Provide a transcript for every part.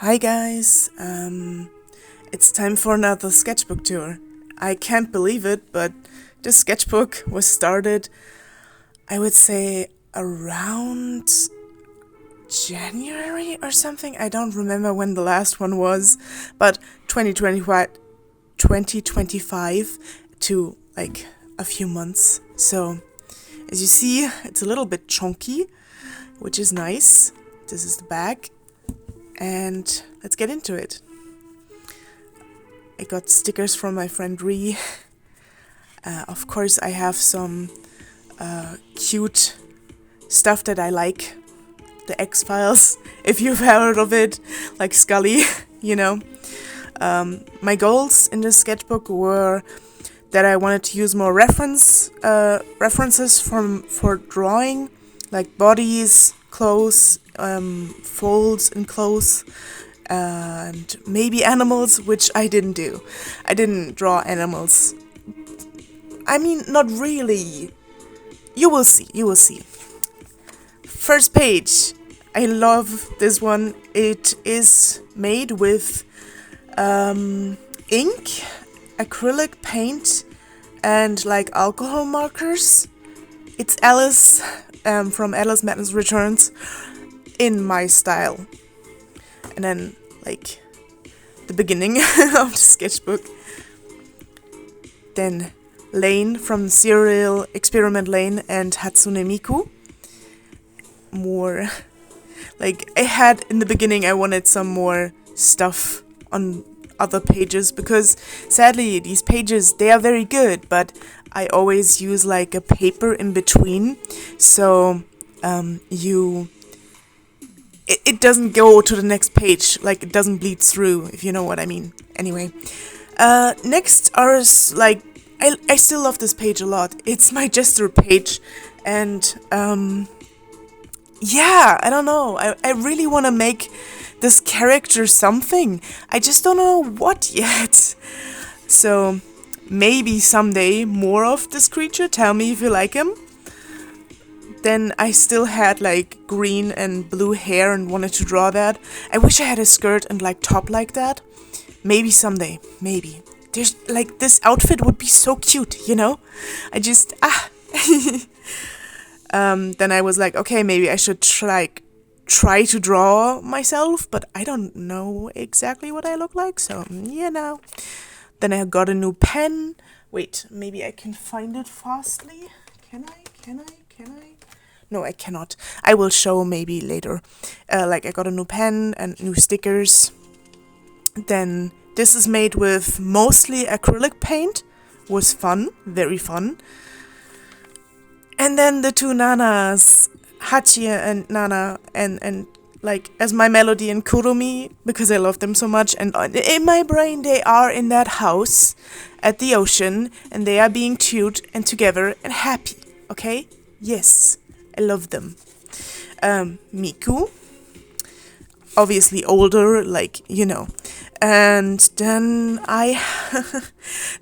Hi guys, it's time for another sketchbook tour. I can't believe it, but this sketchbook was started, I would say, around January or something. I don't remember when the last one was, but 2025 to like a few months. So, as you see, it's a little bit chunky, which is nice. This is the back. And let's get into it. I got stickers from my friend Ree. Of course, I have some cute stuff that I like. The X-Files, if you've heard of it, like Scully, you know. My goals in this sketchbook were that I wanted to use more references for drawing, like bodies, clothes, folds in clothes, and maybe animals, which I didn't do. I didn't draw animals. I mean, not really. You will see. First page. I love this one. It is made with ink, acrylic paint, and like alcohol markers. It's Alice from Alice Madness Returns in my style. And then, like, the beginning of the sketchbook. Then Lane from Serial Experiment Lane and Hatsune Miku. More, like, I had in the beginning, I wanted some more stuff on other pages because sadly these pages, they are very good, but I always use like a paper in between, so it doesn't go to the next page, like it doesn't bleed through, if you know what I mean. Anyway, next are like, I still love this page a lot. It's my Jester page, and yeah, I don't know. I really want to make this character something. I just don't know what yet. So maybe someday more of this creature. Tell me if you like him. Then I still had like green and blue hair and wanted to draw that. I wish I had a skirt and like top like that. Maybe someday. Maybe. There's like, this outfit would be so cute, you know? I just then I was like, okay, maybe I should try to draw myself, but I don't know exactly what I look like, so you know. Then I got a new pen. Wait, maybe I can find it fastly. Can I? No, I cannot. I will show maybe later. Like, I got a new pen and new stickers. Then this is made with mostly acrylic paint. Was fun, very fun. And then the two Nanas, Hachi and Nana, and like as my melody and Kuromi, because I love them so much. And in my brain, they are in that house at the ocean, and they are being cute and together and happy. Okay? Yes, I love them. Miku, obviously older, like, you know. And then I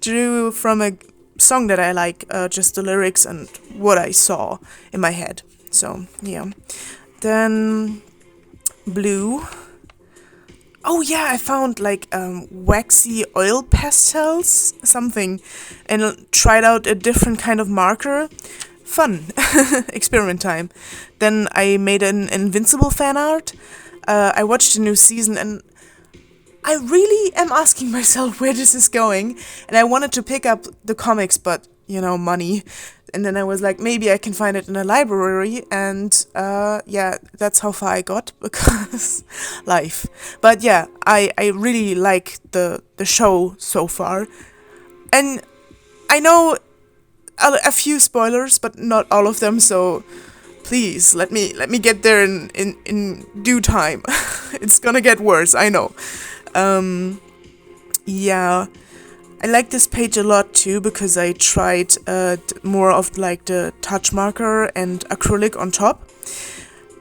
drew from a song that I like, just the lyrics and what I saw in my head. So, yeah. Then blue. Oh yeah, I found like waxy oil pastels, something, and tried out a different kind of marker. Fun. Experiment time. Then I made an Invincible fan art. I watched the new season and I really am asking myself where this is going, and I wanted to pick up the comics, but, you know, money. And then I was like, maybe I can find it in a library, and yeah, that's how far I got, because life. But yeah, I really like the show so far. And I know a few spoilers, but not all of them, so please, let me get there in due time. It's gonna get worse, I know. Yeah, I like this page a lot too because I tried more of like the touch marker and acrylic on top.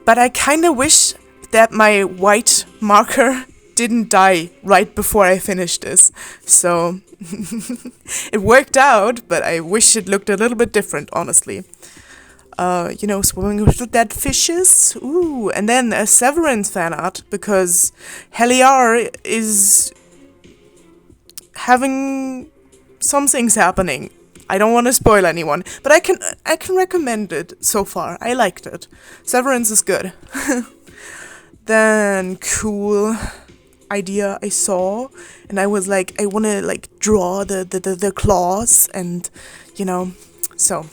But I kind of wish that my white marker didn't die right before I finished this. So it worked out, but I wish it looked a little bit different, honestly. swimming with the dead fishes. Ooh, and then a Severance fan art, because Heliar is having some things happening. I don't want to spoil anyone, but I can recommend it so far. I liked it. Severance is good. Then cool idea I saw, and I was like, I want to like draw the claws, and so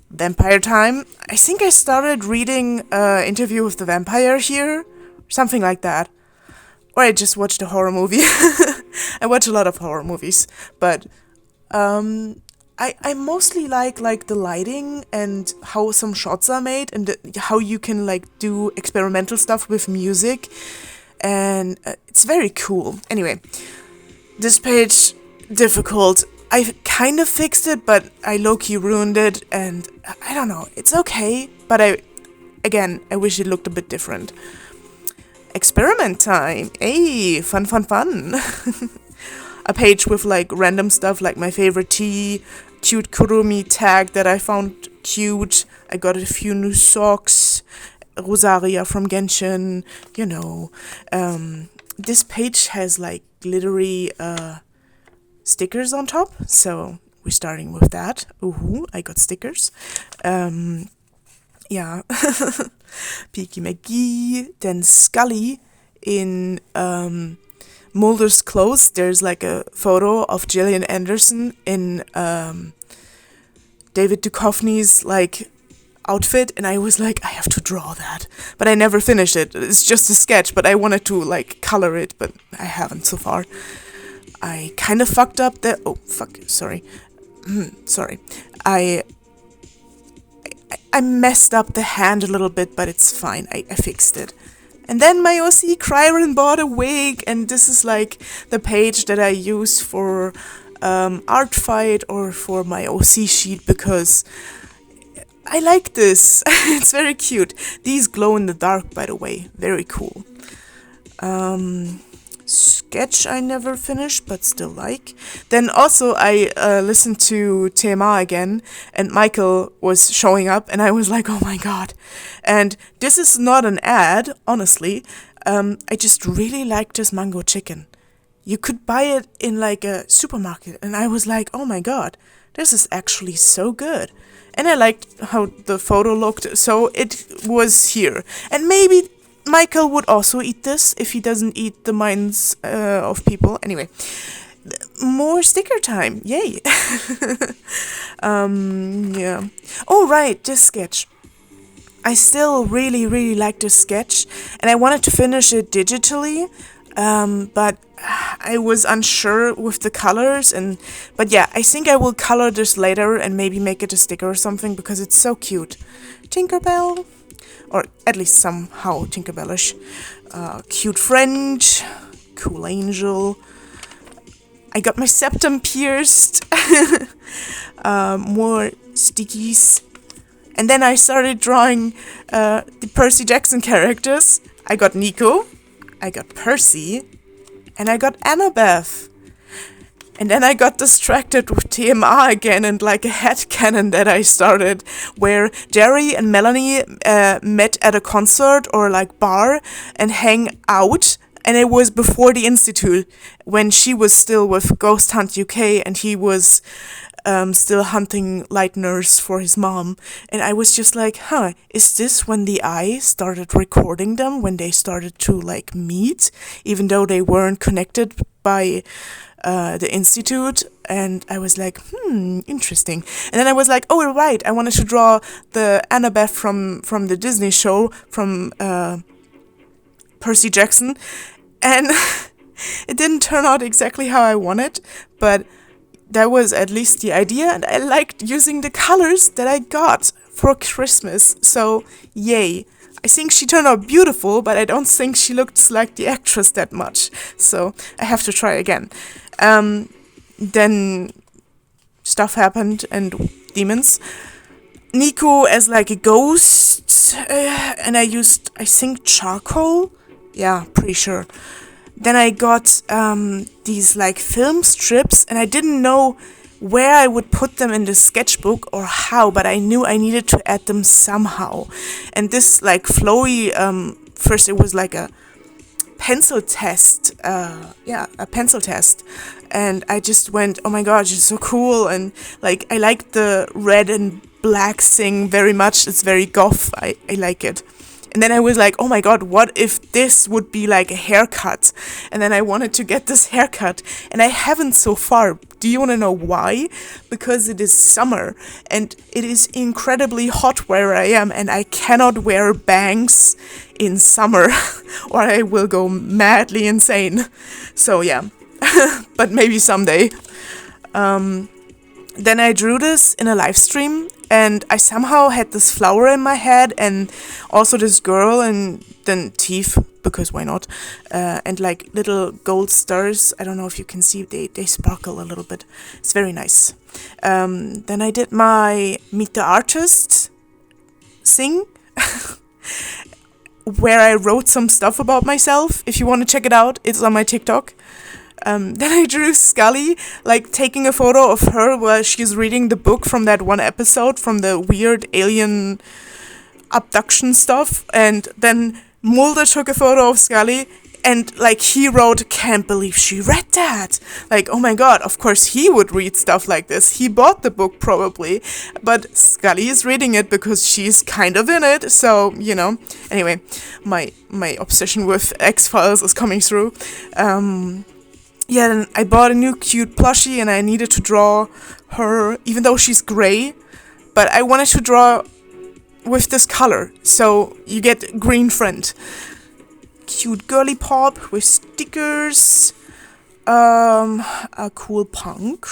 vampire time. I think I started reading Interview with the Vampire here, something like that. Or I just watched a horror movie. I watch a lot of horror movies, but I mostly like the lighting and how some shots are made, and how you can like do experimental stuff with music, and it's very cool. Anyway, this page, difficult. I kind of fixed it, but I low-key ruined it, and I don't know, it's okay, but I wish it looked a bit different. Experiment time! Hey, fun! A page with like random stuff, like my favorite tea, cute Kurumi tag that I found cute. I got a few new socks, Rosaria from Genshin, This page has like glittery stickers on top, so we're starting with that. Ooh, I got stickers. Yeah. Peaky McGee, then Scully in Mulder's clothes. There's like a photo of Gillian Anderson in David Duchovny's like outfit, and I was like, I have to draw that, but I never finished it. It's just a sketch, but I wanted to like color it, but I haven't so far. I kind of fucked up the sorry. I messed up the hand a little bit, but it's fine. I fixed it. And then my OC Kryron bought a wig, and this is like the page that I use for art fight or for my OC sheet, because I like this. It's very cute. These glow in the dark, by the way. Very cool. Sketch I never finished, but still like. Then also I listened to TMA again, and Michael was showing up, and I was like, oh my god. And this is not an ad, honestly. I just really liked this mango chicken. You could buy it in like a supermarket, and I was like, oh my god, this is actually so good. And I liked how the photo looked, so it was here. And maybe Michael would also eat this if he doesn't eat the minds of people. Anyway, more sticker time. Yay. Yeah. Oh, right, this sketch. I still really, really like this sketch, and I wanted to finish it digitally, but I was unsure with the colors, but yeah, I think I will color this later and maybe make it a sticker or something, because it's so cute. Tinkerbell. Or at least somehow Tinkerbellish. Cute French, cool angel. I got my septum pierced. More stickies. And then I started drawing the Percy Jackson characters. I got Nico, I got Percy, and I got Annabeth. And then I got distracted with TMR again, and like a headcanon that I started, where Jerry and Melanie met at a concert or like bar and hang out. And it was before the Institute, when she was still with Ghost Hunt UK and he was still hunting lighteners for his mom. And I was just like, is this when the eye started recording them, when they started to like meet, even though they weren't connected by the Institute? And I was like, interesting. And then I was like, oh, right, I wanted to draw the Annabeth from the Disney show, from Percy Jackson. And it didn't turn out exactly how I wanted, but that was at least the idea, and I liked using the colors that I got for Christmas, so yay. I think she turned out beautiful, but I don't think she looked like the actress that much, so I have to try again. Then stuff happened, and demons. Nico as like a ghost, and I used, I think, charcoal? Yeah, pretty sure. Then I got these like film strips, and I didn't know where I would put them in the sketchbook or how, but I knew I needed to add them somehow. And this like flowy, first it was like a pencil test, a pencil test, and I just went, oh my god, she's so cool, and like I like the red and black thing very much. It's very goth. I like it. And then I was like, oh my god, what if this would be like a haircut? And then I wanted to get this haircut, and I haven't so far. Do you want to know why? Because it is summer, and it is incredibly hot where I am, and I cannot wear bangs in summer, or I will go madly insane. So yeah, but maybe someday. Then I drew this in a live stream, and I somehow had this flower in my head, and also this girl, and then teeth, because why not? And like little gold stars. I don't know if you can see, they sparkle a little bit. It's very nice. Then I did my Meet the Artist thing, where I wrote some stuff about myself. If you want to check it out, it's on my TikTok. Then I drew Scully, like taking a photo of her while she's reading the book from that one episode from the weird alien abduction stuff. And then Mulder took a photo of Scully, and like he wrote, "Can't believe she read that." Like, oh my god, of course he would read stuff like this. He bought the book probably, but Scully is reading it because she's kind of in it. So, you know. Anyway, my obsession with X-Files is coming through. Yeah, then I bought a new cute plushie, and I needed to draw her, even though she's gray, but I wanted to draw with this color, so you get green friend. Cute girly pop with stickers, a cool punk,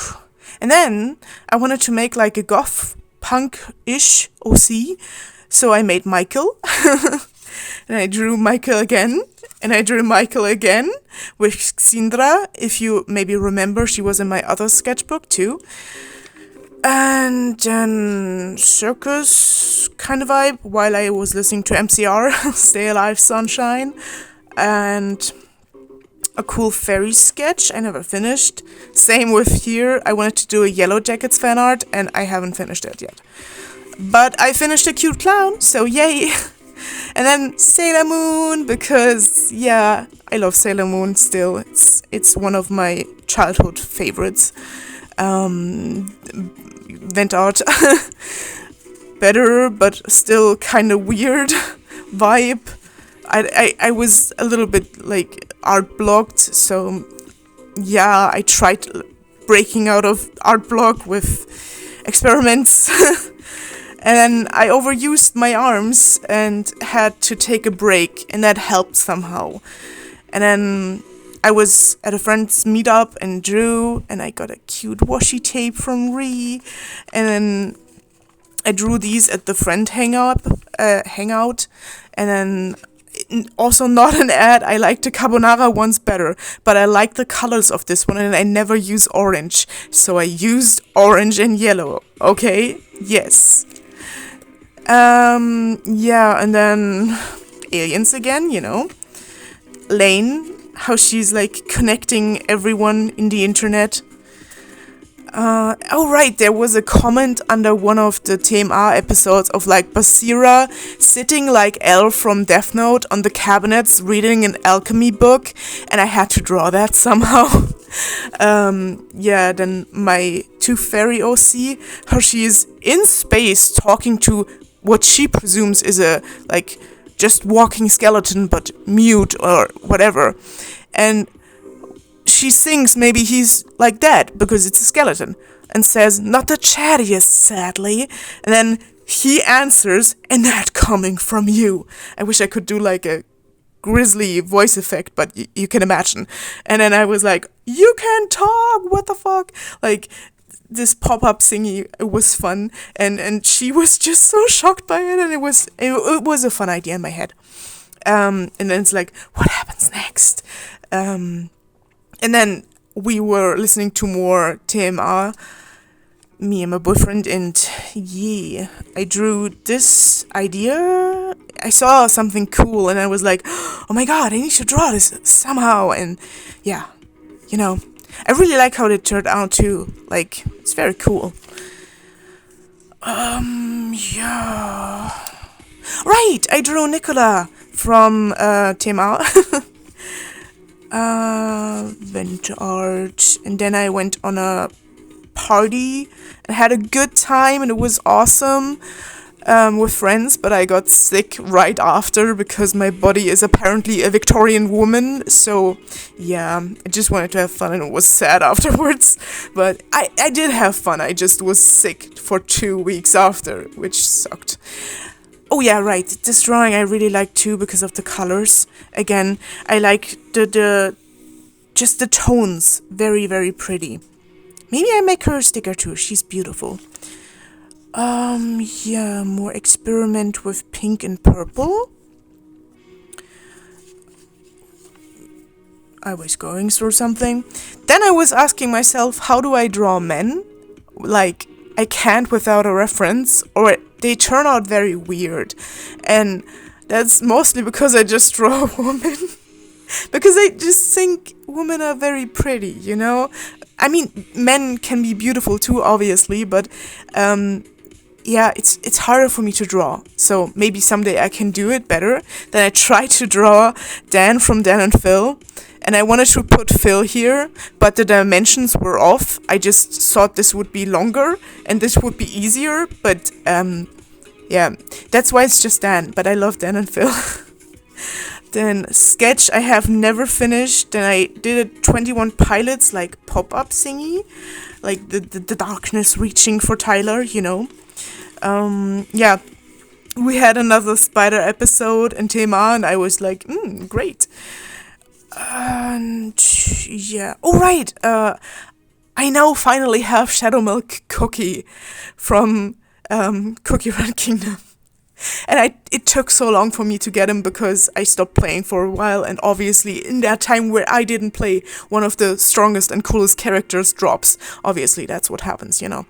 and then I wanted to make like a goth punk-ish OC, so I made Michael, and I drew Michael again. And I drew Michael again with Xindra. If you maybe remember, she was in my other sketchbook too. And then circus kind of vibe while I was listening to MCR, Stay Alive Sunshine. And a cool fairy sketch I never finished. Same with here. I wanted to do a Yellow Jackets fan art, and I haven't finished it yet. But I finished a cute clown, so yay! And then Sailor Moon, because yeah, I love Sailor Moon still. It's one of my childhood favorites. Vent art, better but still kind of weird vibe. I was a little bit like art blocked, so yeah, I tried breaking out of art block with experiments. And then I overused my arms and had to take a break, and that helped somehow. And then I was at a friend's meetup and drew, and I got a cute washi tape from Ree. And then I drew these at the friend hangout. And then also not an ad, I like the carbonara ones better, but I like the colors of this one, and I never use orange. So I used orange and yellow, okay? Yes. Yeah, and then aliens again, you know. Lane, how she's like connecting everyone in the internet. Oh right, there was a comment under one of the TMR episodes of like Basira sitting like Elle from Death Note on the cabinets reading an alchemy book, and I had to draw that somehow. Yeah, then my Tooth Fairy OC, how she's in space talking to what she presumes is a like just walking skeleton but mute or whatever, and she thinks maybe he's like dead because it's a skeleton, and says, "Not the chattiest, sadly." And then he answers, "And that coming from you." I wish I could do like a grisly voice effect, but you can imagine. And then I was like, "You can talk, what the fuck?" Like, this pop-up thingy, it was fun, and she was just so shocked by it, and it was a fun idea in my head. And then it's like, what happens next? And then we were listening to more TMR, me and my boyfriend, and yeah, I drew this idea. I saw something cool, and I was like, oh my god, I need to draw this somehow. And yeah, you know, I really like how they turned out too. Like, it's very cool. Yeah. Right, I drew Nicola from Thema. Went to art, and then I went on a party and had a good time, and it was awesome with friends, but I got sick right after because my body is apparently a Victorian woman, so yeah, I just wanted to have fun and it was sad afterwards, but I did have fun. I just was sick for 2 weeks after, which sucked. Oh yeah, right, this drawing I really like too because of the colors. Again, I like the just the tones, very, very pretty. Maybe I make her a sticker too, she's beautiful. Yeah, more experiment with pink and purple. I was going through something. Then I was asking myself, how do I draw men? Like, I can't without a reference, or they turn out very weird. And that's mostly because I just draw a woman. Because I just think women are very pretty, you know? I mean, men can be beautiful too, obviously, but yeah, it's harder for me to draw. So maybe someday I can do it better. Then I tried to draw Dan from Dan and Phil, and I wanted to put Phil here, but the dimensions were off. I just thought this would be longer and this would be easier, but yeah, that's why it's just Dan. But I love Dan and Phil. Then sketch I have never finished. Then I did a 21 Pilots like pop-up thingy, like the darkness reaching for Tyler, you know. Yeah, we had another spider episode in Thema, and I was like, great. And yeah, oh right, I now finally have Shadow Milk Cookie from Cookie Run Kingdom. And it took so long for me to get him because I stopped playing for a while, and obviously in that time where I didn't play, one of the strongest and coolest characters drops. Obviously, that's what happens, you know.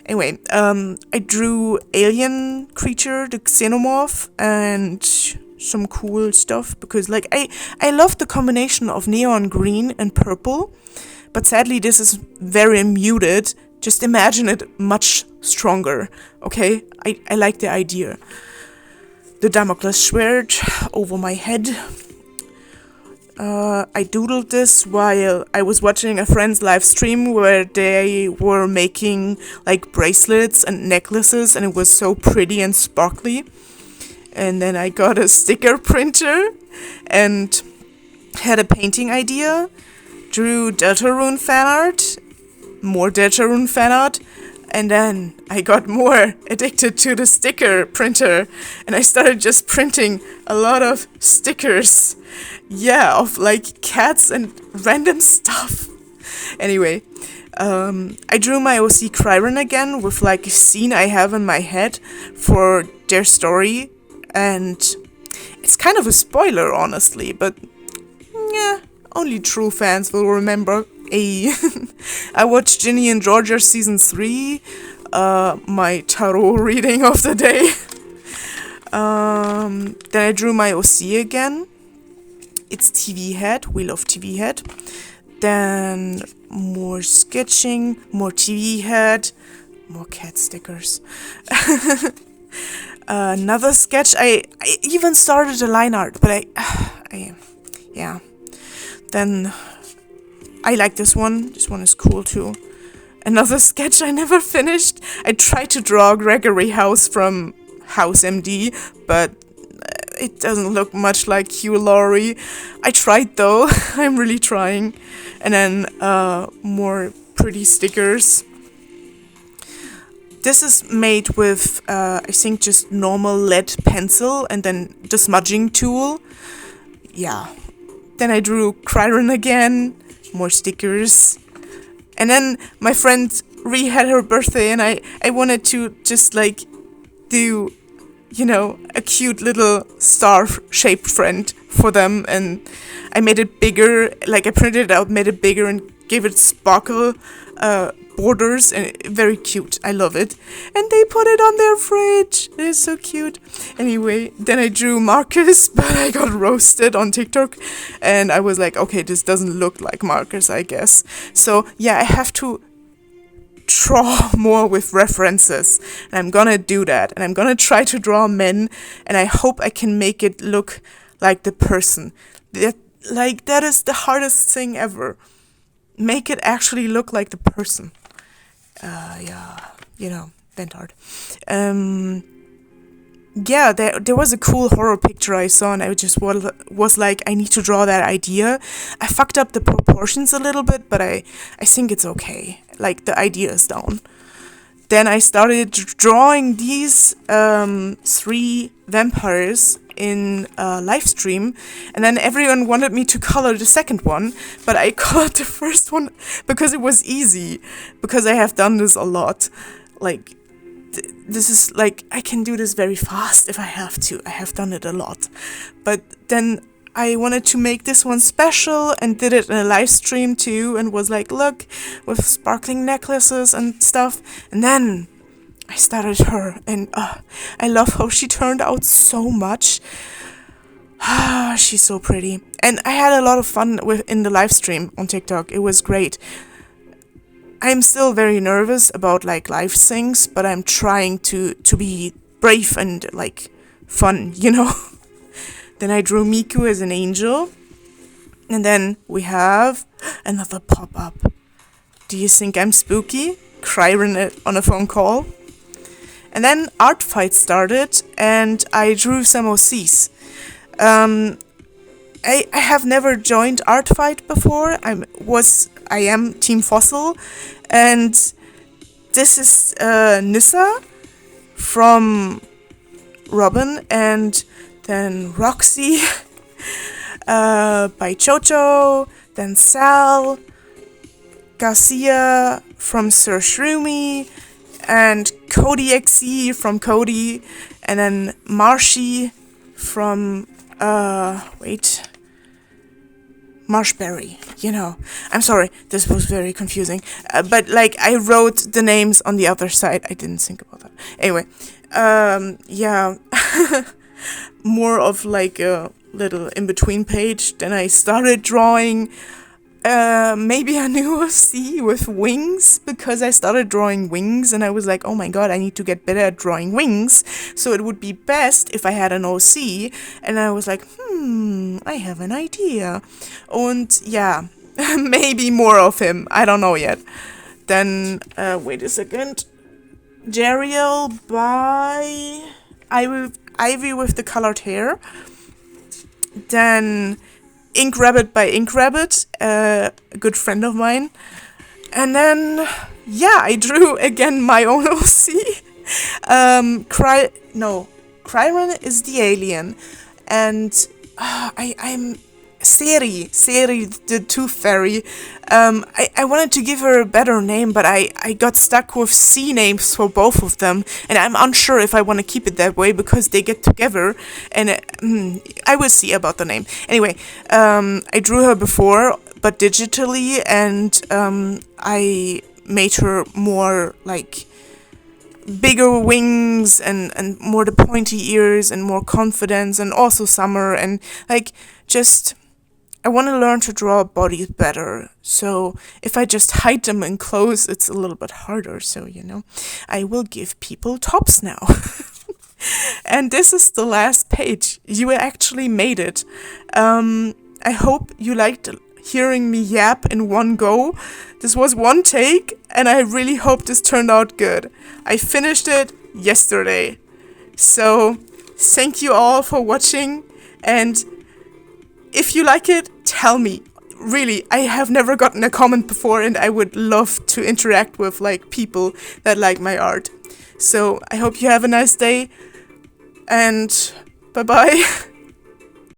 Anyway, I drew alien creature, the xenomorph, and some cool stuff because, like, I love the combination of neon green and purple, but sadly this is very muted. Just imagine it much stronger, okay? I like the idea. The Damocles sword over my head. I doodled this while I was watching a friend's live stream where they were making like bracelets and necklaces, and it was so pretty and sparkly. And then I got a sticker printer and had a painting idea. Drew Deltarune fan art, more Deltarune fan art, and then I got more addicted to the sticker printer, and I started just printing a lot of stickers. Yeah, of like cats and random stuff. Anyway, I drew my OC Kryron again with like a scene I have in my head for their story, and it's kind of a spoiler, honestly, but yeah, only true fans will remember. I watched Ginny and Georgia season 3, my tarot reading of the day. Then I drew my OC again. It's TV Head, we love TV Head. Then more sketching, more TV Head, more cat stickers. Another sketch, I even started a line art, but yeah. Then I like this one is cool too. Another sketch I never finished. I tried to draw Gregory House from House MD, but it doesn't look much like Hugh Laurie. I tried though, I'm really trying. And then more pretty stickers. This is made with, I think, just normal lead pencil and then the smudging tool. Yeah. Then I drew Kryron again, more stickers. And then my friend Ree had her birthday, and I wanted to just like do, you know, a cute little star-shaped friend for them, and I made it bigger, like I printed it out, made it bigger, and gave it sparkle borders, and very cute. I love it. And they put it on their fridge. It is so cute. Anyway, then I drew Marcus, but I got roasted on TikTok, and I was like, okay, this doesn't look like Marcus, I guess. So yeah, I have to draw more with references, and I'm gonna do that, and I'm gonna try to draw men, and I hope I can make it look like the person. That is the hardest thing ever. Make it actually look like the person. Fanart. There was a cool horror picture I saw, and I just was like, I need to draw that idea. I fucked up the proportions a little bit, but I think it's okay. Like, the idea is down. Then I started drawing these 3 vampires in a live stream, and then everyone wanted me to color the second one, but I colored the first one because it was easy, because I have done this a lot. Like, this is like, I can do this very fast if I have to. I have done it a lot. But then I wanted to make this one special and did it in a live stream too, and was like, look, with sparkling necklaces and stuff. And then I started her, and I love how she turned out so much. She's so pretty. And I had a lot of fun in the live stream on TikTok. It was great. I'm still very nervous about like live things, but I'm trying to be brave and like fun, you know. Then I drew Miku as an angel, and then we have another pop-up. Do you think I'm spooky? Crying on a phone call. And then art fight started, and I drew some OCs. I have never joined art fight before. I am Team Fossil, and this is Nissa from Robin, and then Roxy by Chocho, then Sal, Garcia from Sir Shroomy, and Cody XE from Cody, and then Marshy from Marshberry, you know. I'm sorry, this was very confusing. But like, I wrote the names on the other side. I didn't think about that. Anyway, more of like a little in-between page. Then I started drawing maybe a new OC with wings, because I started drawing wings, and I was like, oh my god, I need to get better at drawing wings, so it would be best if I had an OC, and I was like, I have an idea, and yeah, maybe more of him, I don't know yet. Then, wait a second, Jeriel by Ivy with the colored hair, then Ink Rabbit by Ink Rabbit, a good friend of mine. And then, I drew again my own OC. Kryron is the alien. And I'm Seri, the Tooth Fairy. I wanted to give her a better name, but I got stuck with C names for both of them, and I'm unsure if I want to keep it that way, because they get together, and I will see about the name. Anyway, I drew her before, but digitally, and I made her more like bigger wings and more the pointy ears and more confidence, and also summer, and like just I want to learn to draw bodies better. So if I just hide them in clothes, it's a little bit harder. So, you know, I will give people tops now. And this is the last page. You actually made it. I hope you liked hearing me yap in one go. This was one take, and I really hope this turned out good. I finished it yesterday. So thank you all for watching, and if you like it, tell me. Really, I have never gotten a comment before, and I would love to interact with like people that like my art. So I hope you have a nice day, and bye bye.